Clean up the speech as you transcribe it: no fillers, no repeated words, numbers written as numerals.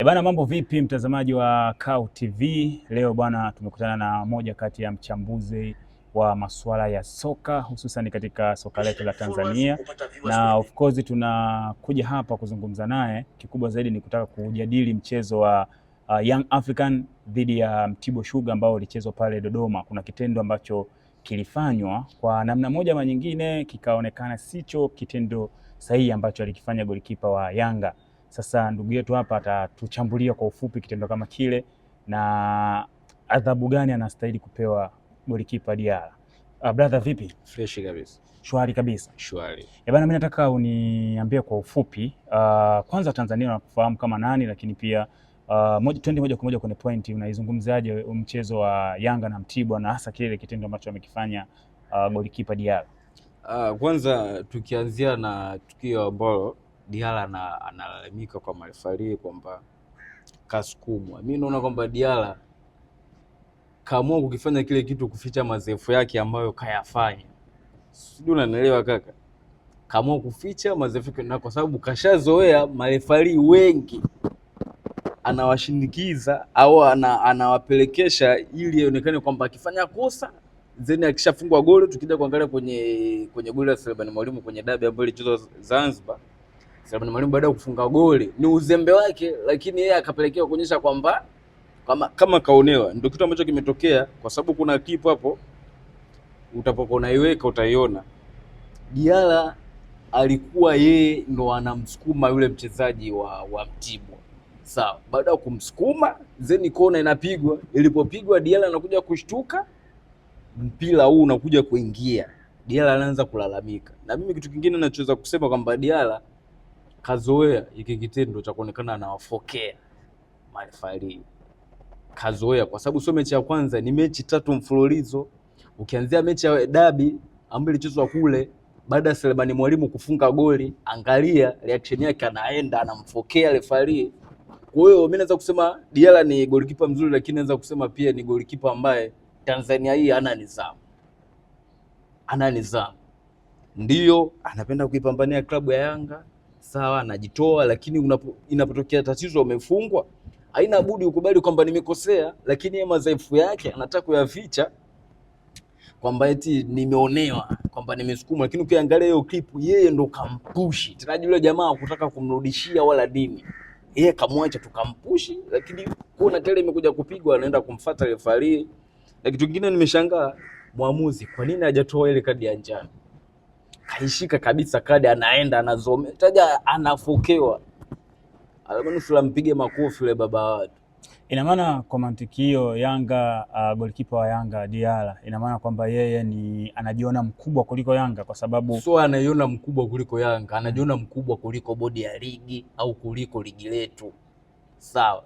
Bana, mambo vipi mtazamaji wa Kau TV? Leo bwana, tumekutana na moja kati ya mchambuzi wa masuala ya soka hususan katika soka letu la Tanzania, na of course tunakuja hapa kuzungumza naye. Kikubwa zaidi ni kutaka kujadili mchezo wa Young African dhidi ya Mtibwa Sugar ambao ulichezwa pale Dodoma. Kuna kitendo ambacho kilifanywa kwa namna moja ama nyingine, kikaonekana sicho kitendo sahihi ambacho alikifanya golikipa wa Yanga. Sasa ndugu yetu hapa atatuchambulia kwa ufupi kitendo kama kile na adhabu gani anastahili kupewa golikipa Diarra. Brother, vipi? Fresh kabisa. Shwari kabisa. Shwari. Bana, mimi nataka uniambie kwa ufupi kwanza Tanzania wanakufahamu kama nani, lakini pia twende moja kwa moja kwenye point. Unaizungumzaje mchezo wa Yanga na Mtibwa na hasa kile kitendo ambacho amekifanya golikipa Diarra? Kwanza tukianzia na tukio ambalo Diarra analalamika kwa marefari kwamba kasukumwa. Mimi naona kwamba Diarra kaamua kukifanya kile kitu kuficha madhaifu yake ambayo kayafanya. Sijui unanielewa kaka? Kaamua kuficha madhaifu yake na kwa sababu kashazoea marefari wengi anawashinikiza au anawapelekesha ili ionekane kwamba akifanya kosa zeni akishafungwa goli. Tukija kuangalia kwenye goli la Selemani Mwalimu kwenye dabi ambayo ilichezwa Zanzibar, Selemani Mwalimu baada ya kufunga goli ni uzembe wake, lakini yeye akapelekea kuonyesha kwamba kama kaonewa. Ndio kitu ambacho kimetokea, kwa sababu kuna clip hapo utapokuwa unaiweka utaiona. Diarra alikuwa yeye ndo anamsukuma yule mchezaji wa Mtibwa. Sawa, baada ya kumsukuma zeni kona inapigwa. Ilipopigwa Diarra anakuja kushtuka, mpira huu unakuja kuingia. Diarra anaanza kulalamika. Na mimi kitu kingine ninachoweza kusema kwamba Diarra kazoea hiki kitendo cha kuonekana anawafokea marefari. Kazoea kwa sababu sio mechi ya kwanza, ni mechi 3 mfululizo. Ukianzia mechi ya dabi ambayo ilichezwa kule baada ya Selemani Mwalimu kufunga goli, angalia reaction yake, anaenda anamfokea refari. Kwa hiyo mimi naweza kusema Diarra ni golikipa mzuri, lakini naweza kusema pia ni golikipa ambaye Tanzania hii hana nidhamu. Ana nidhamu. Ndio anapenda kuipambania klabu ya Yanga, sawa, anajitoa, lakini inapotokea tatizo umefungwa, haina budi ukubali kwamba nimekosea, lakini yeye madhaifu yake anataka kuyaficha kwamba eti nimeonewa, kwamba nimesukuma. Lakini ukiangalia hiyo clip, yeye ndo kampushi. Tena yule jamaa kutaka kumrudishia wala dini. Yeye kamwacha tukampushi, lakini kuna tele imekuja kupigwa anaenda kumfuata referee. Na kitu kingine nimeshangaa, mwamuzi kwa nini hajatoa ile kadi ya njano? Kaishika kabisa kadi, anaenda anazome taja, anafokewa. Alamanusula mpige makofi yule baba watu. Ina maana kwa mantiki hiyo Yanga, golikipa wa Yanga Diarra, ina maana kwamba yeye ni anajiona mkubwa kuliko Yanga, kwa sababu sio anaiona mkubwa kuliko Yanga, anajiona mkubwa kuliko bodi ya ligi au kuliko ligi letu. Sawa.